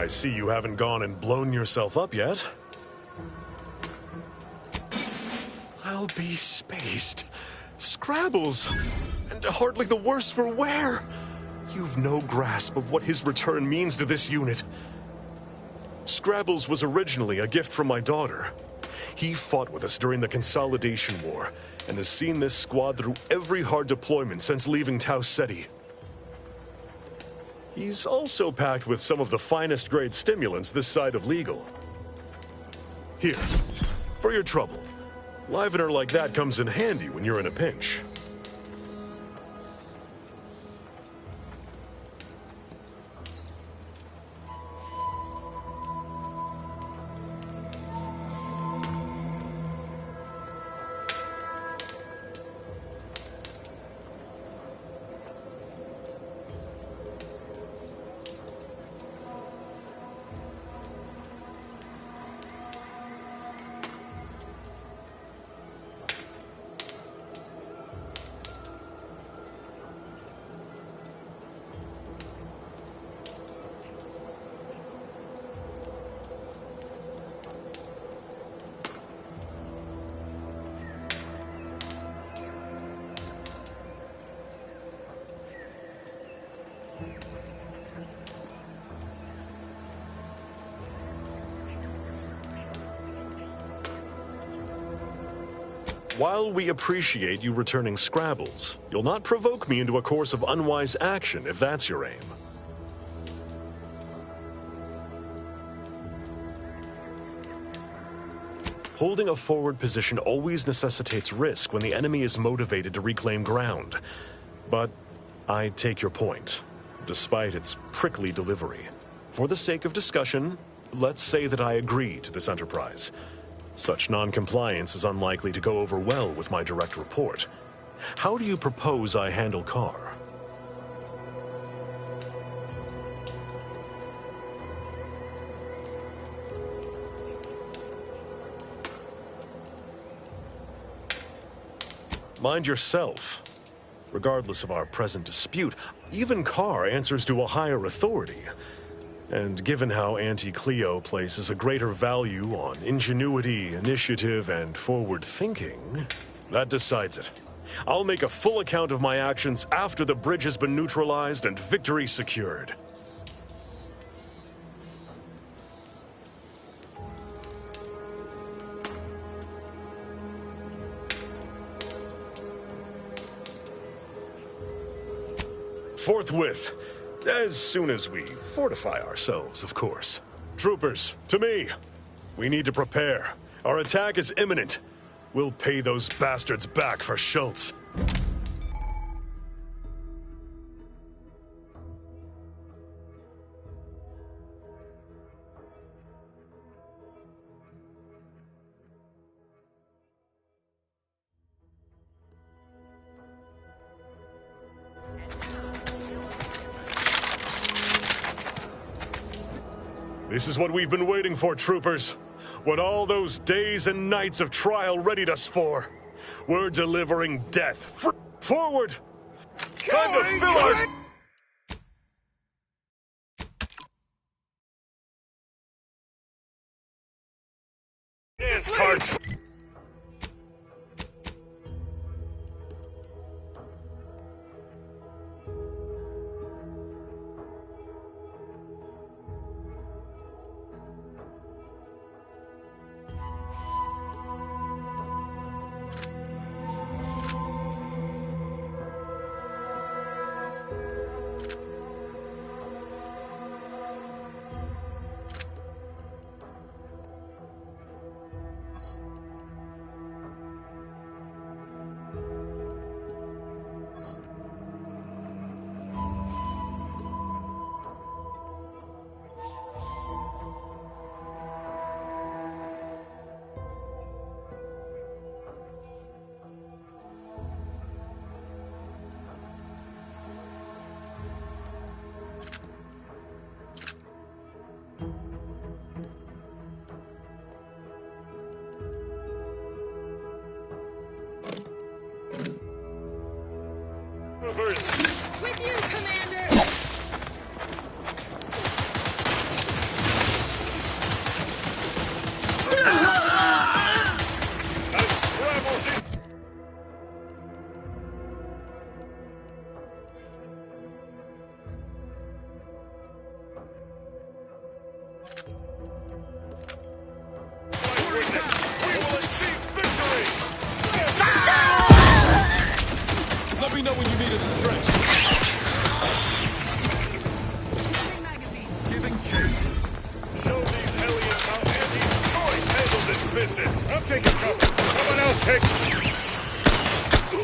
I see you haven't gone and blown yourself up yet. I'll be spaced. Scrabbles! And hardly the worse for wear! You've no grasp of what his return means to this unit. Scrabbles was originally a gift from my daughter. He fought with us during the Consolidation War, and has seen this squad through every hard deployment since leaving Tau Ceti. He's also packed with some of the finest grade stimulants this side of legal. Here, for your trouble. Livener like that comes in handy when you're in a pinch. While we appreciate you returning Scrabbles, you'll not provoke me into a course of unwise action if that's your aim. Holding a forward position always necessitates risk when the enemy is motivated to reclaim ground. But I take your point, despite its prickly delivery. For the sake of discussion, let's say that I agree to this enterprise. Such non-compliance is unlikely to go over well with my direct report. How do you propose I handle Carr? Mind yourself. Regardless of our present dispute, even Carr answers to a higher authority. And given how Anti-Cleo places a greater value on ingenuity, initiative, and forward thinking, that decides it. I'll make a full account of my actions after the bridge has been neutralized and victory secured. Forthwith. As soon as we fortify ourselves, of course. Troopers, to me. We need to prepare. Our attack is imminent. We'll pay those bastards back for Schultz. This is what we've been waiting for, troopers. What all those days and nights of trial readied us for. We're delivering death. Forward! Time to fill our... dance card! yours! With you, Commander! Let me know when you need a distraction. Giving chase. Show these hellions how Andy-Joyce handles this business. I'm taking cover. Someone else take... Go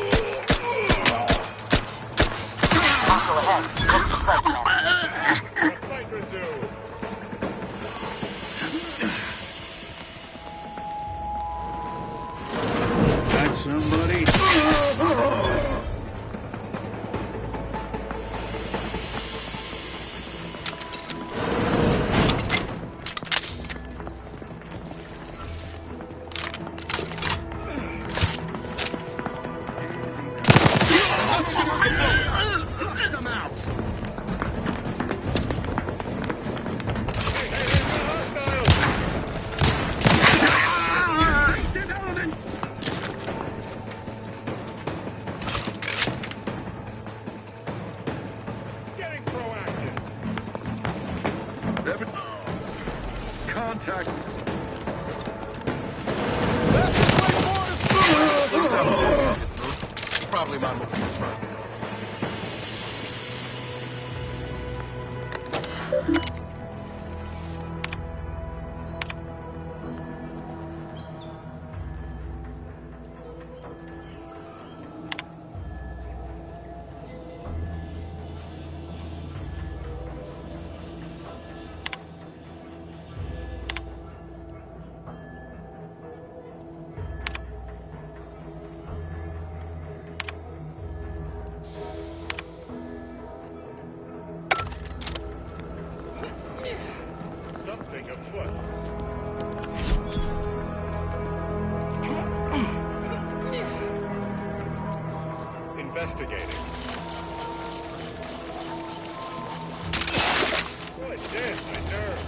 ahead. What's the threat, The fight resumes. Got somebody? I'm out! Getting proactive. Contact. Probably my most preferred. Something afoot. Investigating. Good damn, my nerves.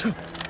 fast.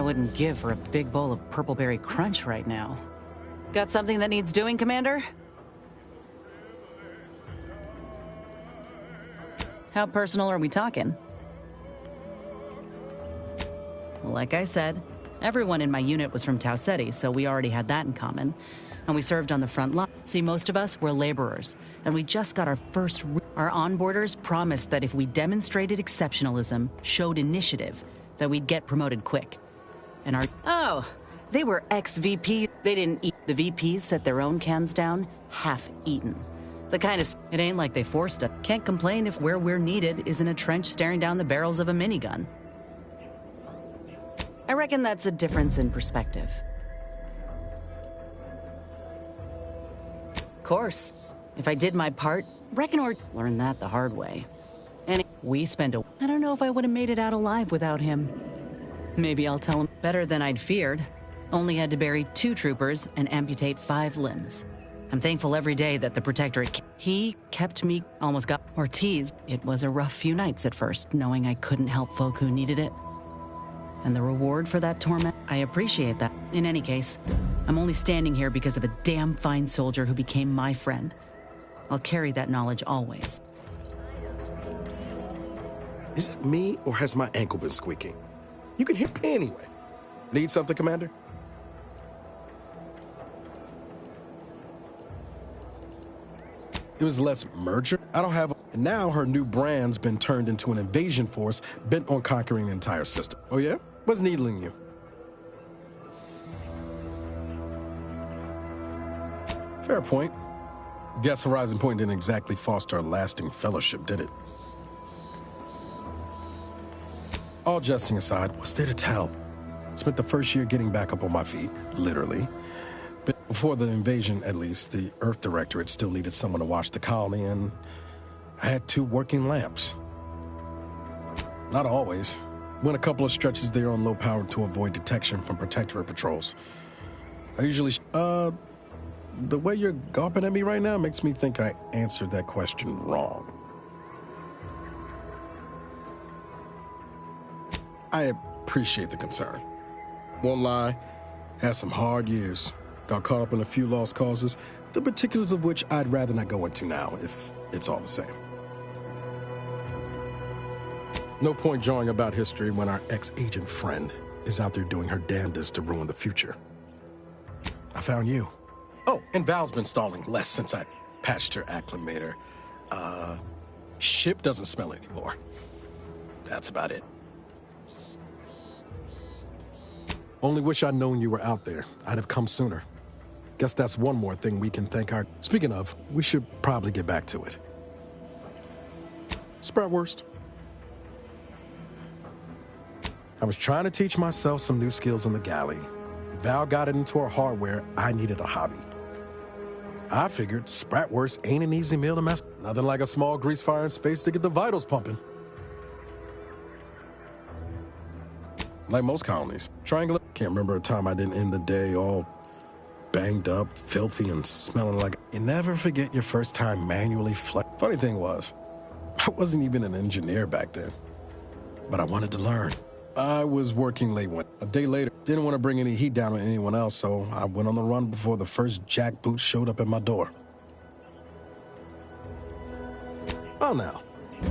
wouldn't give for a big bowl of purpleberry crunch right now. Got something that needs doing, Commander? How personal are we talking? Well, like I said, everyone in my unit was from Tau Ceti, so we already had that in common. And we served on the front line. See, most of us were laborers, and we just got our first... Our onboarders promised that if we demonstrated exceptionalism, showed initiative, that we'd get promoted quick. And our... Oh, they were ex-VP. They didn't eat. The VPs set their own cans down, half-eaten. The kind of... It ain't like they forced us. Can't complain if where we're needed is in a trench staring down the barrels of a minigun. reckon that's a difference in perspective. Of course. If I did my part, reckon or learned that the hard way. And we spent I don't know if I would have made it out alive without him. Maybe I'll tell him better than I'd feared. Only had to bury 2 troopers and amputate 5 limbs. I'm thankful every day that the Protectorate... He kept me... Almost got... Ortiz. It was a rough few nights at first, knowing I couldn't help folk who needed it. And the reward for that torment... I appreciate that. In any case, I'm only standing here because of a damn fine soldier who became my friend. I'll carry that knowledge always. Is it me, or has my ankle been squeaking? You can hear me anyway. Need something, Commander? It was less merger. I don't have... And now her new brand's been turned into an invasion force bent on conquering the entire system. Oh yeah? What's needling you? Fair point. Guess Horizon Point didn't exactly foster a lasting fellowship, did it? All jesting aside, what's there to tell? Spent the first year getting back up on my feet, literally. But before the invasion, at least, the Earth Directorate still needed someone to watch the colony, and I had 2 working lamps. Not always. Went a couple of stretches there on low power to avoid detection from Protectorate patrols. I usually... The way you're gawping at me right now makes me think I answered that question wrong. I appreciate the concern. Won't lie, had some hard years. Got caught up in a few lost causes, the particulars of which I'd rather not go into now, if it's all the same. No point drawing about history when our ex-agent friend is out there doing her damnedest to ruin the future. I found you. Oh, and Val's been stalling less since I patched her acclimator. Ship doesn't smell anymore. That's about it. Only wish I'd known you were out there. I'd have come sooner. Guess that's one more thing we can thank our... Speaking of, we should probably get back to it. Spratwurst. I was trying to teach myself some new skills on the galley. Val got it into her hardware. I needed a hobby. I figured Spratwurst ain't an easy meal to mess. Nothing like a small grease fire in space to get the vitals pumping. Like most colonies. Triangle. Can't remember a time I didn't end the day all banged up, filthy, and smelling like... You never forget your first time manually Funny thing was, I wasn't even an engineer back then. But I wanted to learn. I was working late a day later. Didn't want to bring any heat down on anyone else, so I went on the run before the first jackboot showed up at my door. Oh, now,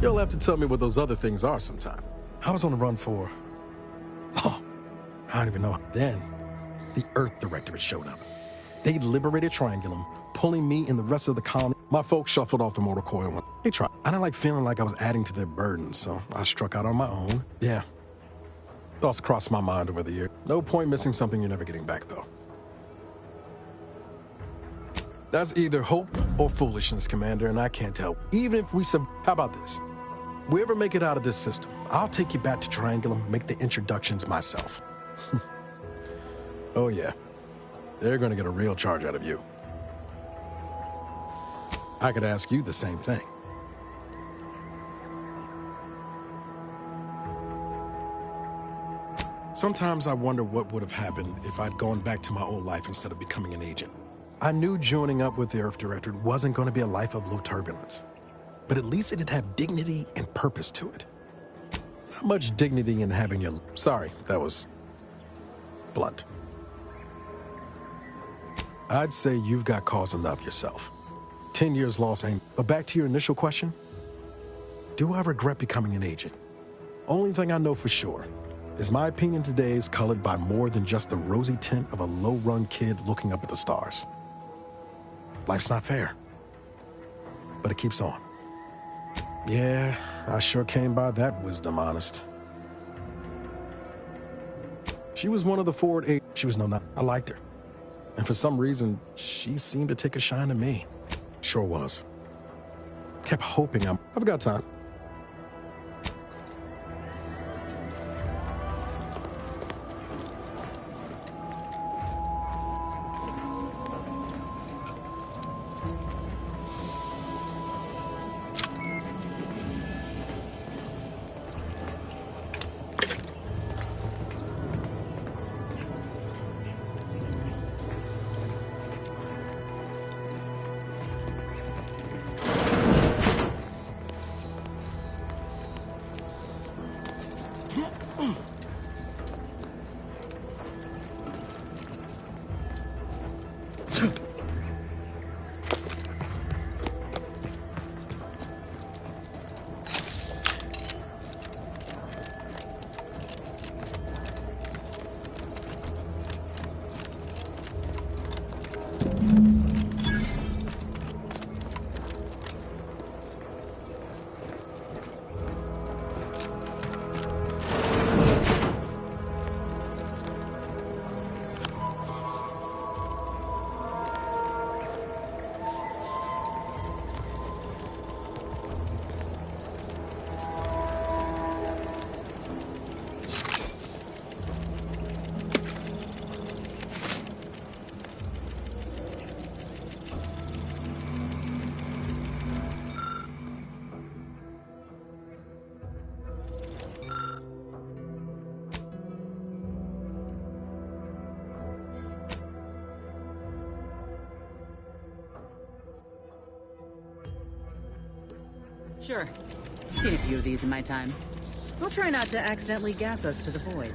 you'll have to tell me what those other things are sometime. I was on the run for... Oh, I don't even know. Then, the Earth Directorate showed up. They liberated Triangulum, pulling me and the rest of the colony. My folks shuffled off the motor coil. They tried. I didn't like feeling like I was adding to their burden, so I struck out on my own. Yeah. Thoughts crossed my mind over the year. No point missing something you're never getting back, though. That's either hope or foolishness, Commander, and I can't tell. Even if we How about this? We ever make it out of this system, I'll take you back to Triangulum, make the introductions myself. Oh, yeah. They're gonna get a real charge out of you. I could ask you the same thing. Sometimes I wonder what would have happened if I'd gone back to my old life instead of becoming an agent. I knew joining up with the Earth Directorate wasn't going to be a life of low turbulence, but at least it'd have dignity and purpose to it. Not much dignity in having your... Sorry, that was blunt. I'd say you've got cause enough yourself. 10 years lost ain't... But back to your initial question, do I regret becoming an agent? Only thing I know for sure is my opinion today is colored by more than just the rosy tint of a low-run kid looking up at the stars. Life's not fair, but it keeps on. Yeah, I sure came by that wisdom, honest. She was one of the forward eight. She was I liked her. And for some reason, she seemed to take a shine to me. Sure was. Kept hoping I've got time. Sure. Seen a few of these in my time. I'll try not to accidentally gas us to the void.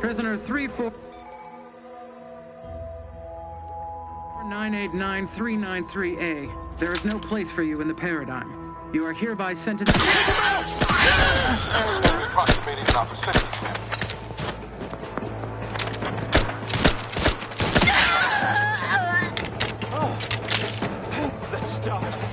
Prisoner 34989-393A. There is no place for you in the paradigm. You are hereby sentenced to... Approximating an opportunity. The stars.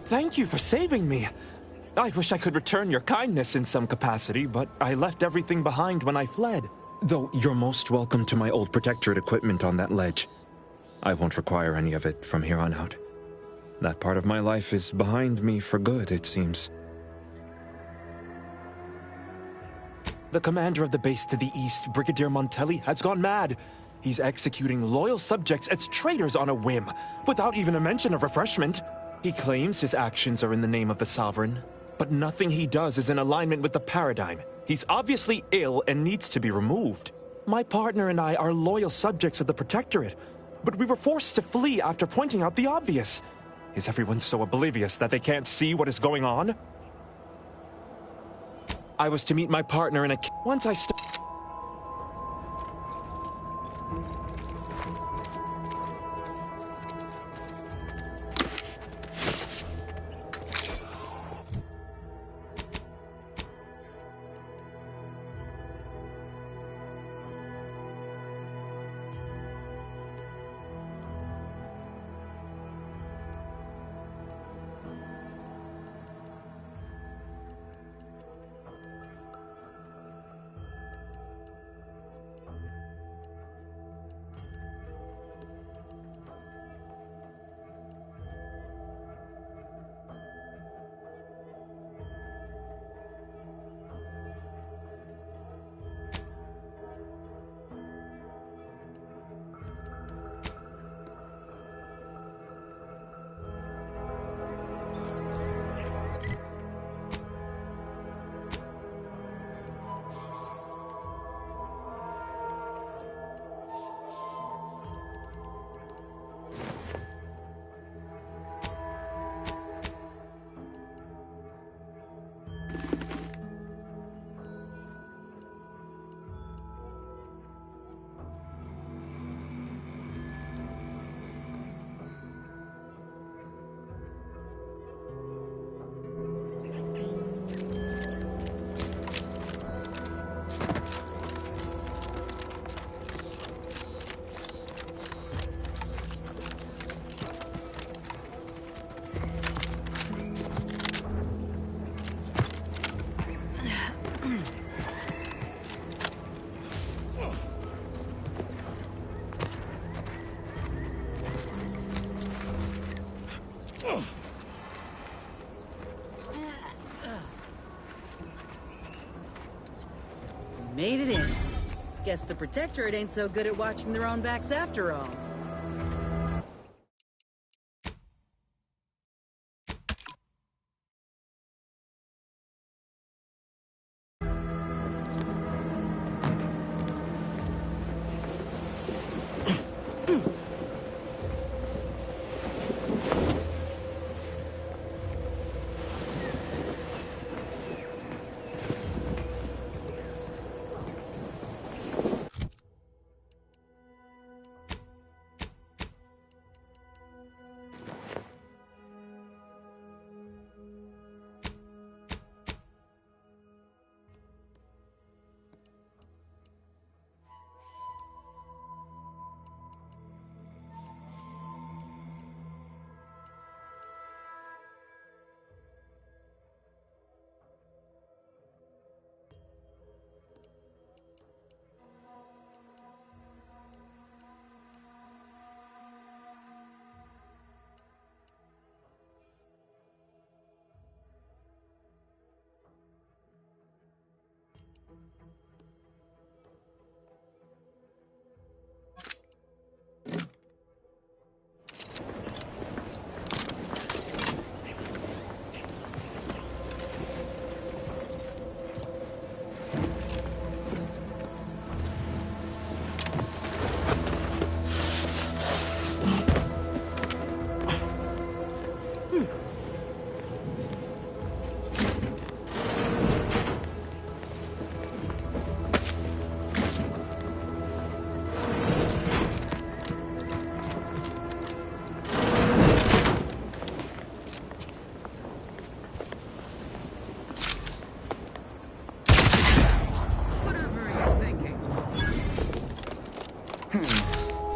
Thank you for saving me. I wish I could return your kindness in some capacity, but I left everything behind when I fled. Though you're most welcome to my old Protectorate equipment on that ledge. I won't require any of it from here on out. That part of my life is behind me for good, it seems. The commander of the base to the east, Brigadier Montelli, has gone mad. He's executing loyal subjects as traitors on a whim, without even a mention of refreshment. He claims his actions are in the name of the Sovereign, but nothing he does is in alignment with the paradigm. He's obviously ill and needs to be removed. My partner and I are loyal subjects of the Protectorate, but we were forced to flee after pointing out the obvious. Is everyone so oblivious that they can't see what is going on? I was to meet my partner in a... Once I Made it in. Guess the Protectorate ain't so good at watching their own backs after all.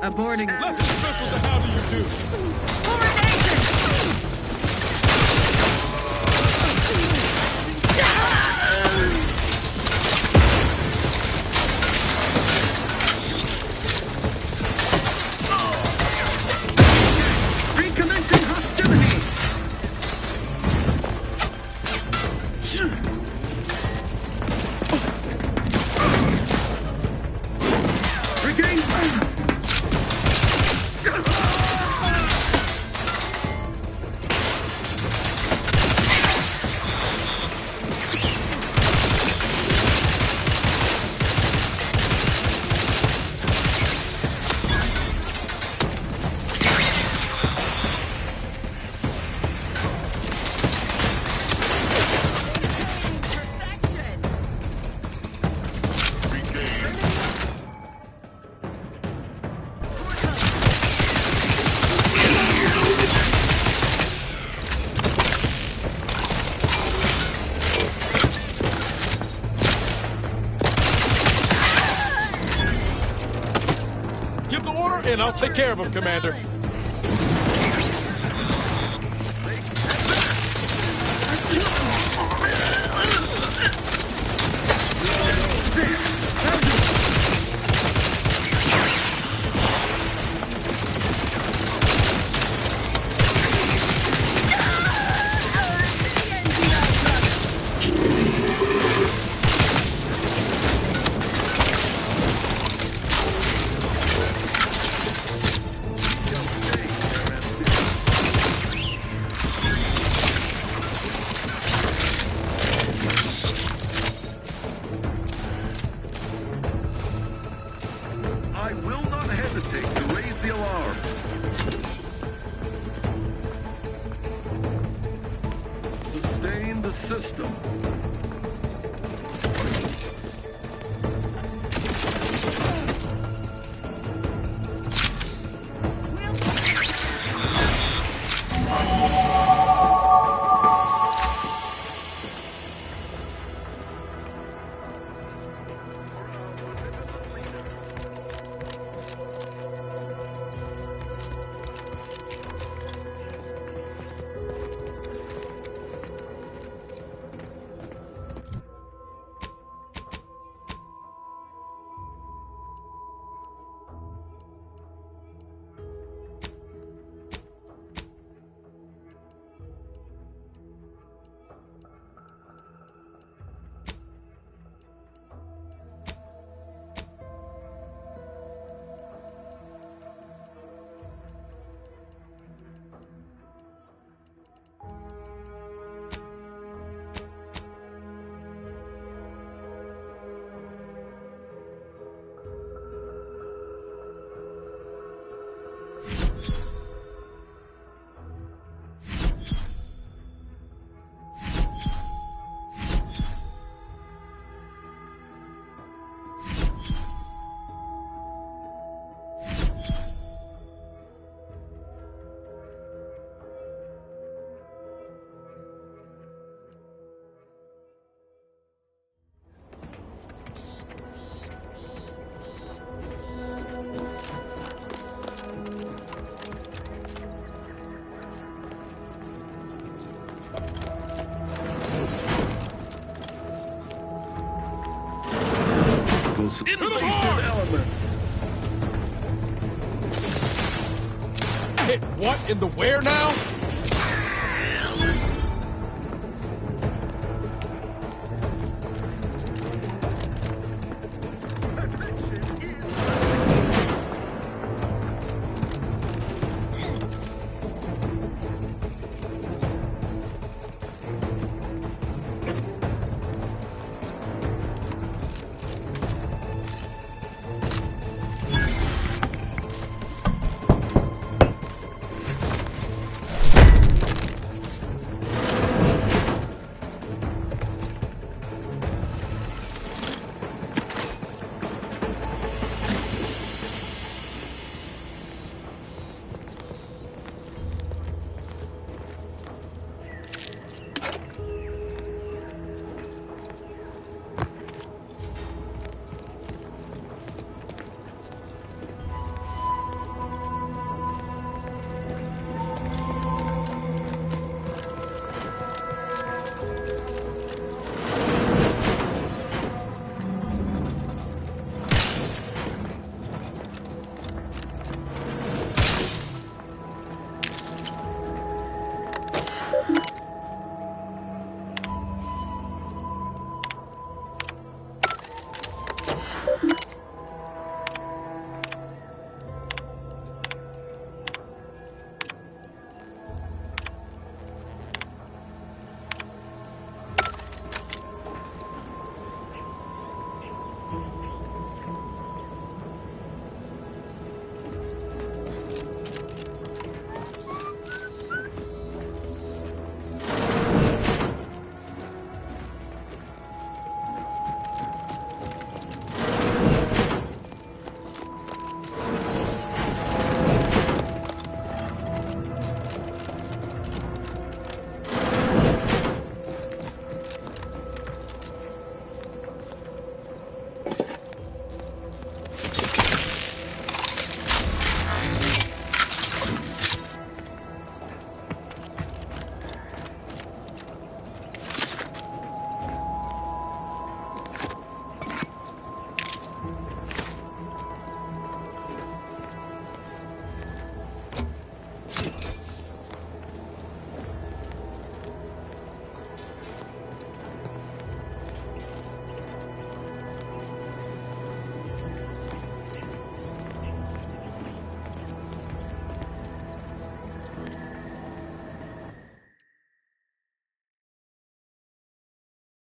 Aborting. Less special to how do you do? Recommencing hostilities. in. I'll take care of him, Commander. I will not hesitate to raise the alarm. Sustain the system. Invasive elements. Hit what in the where now?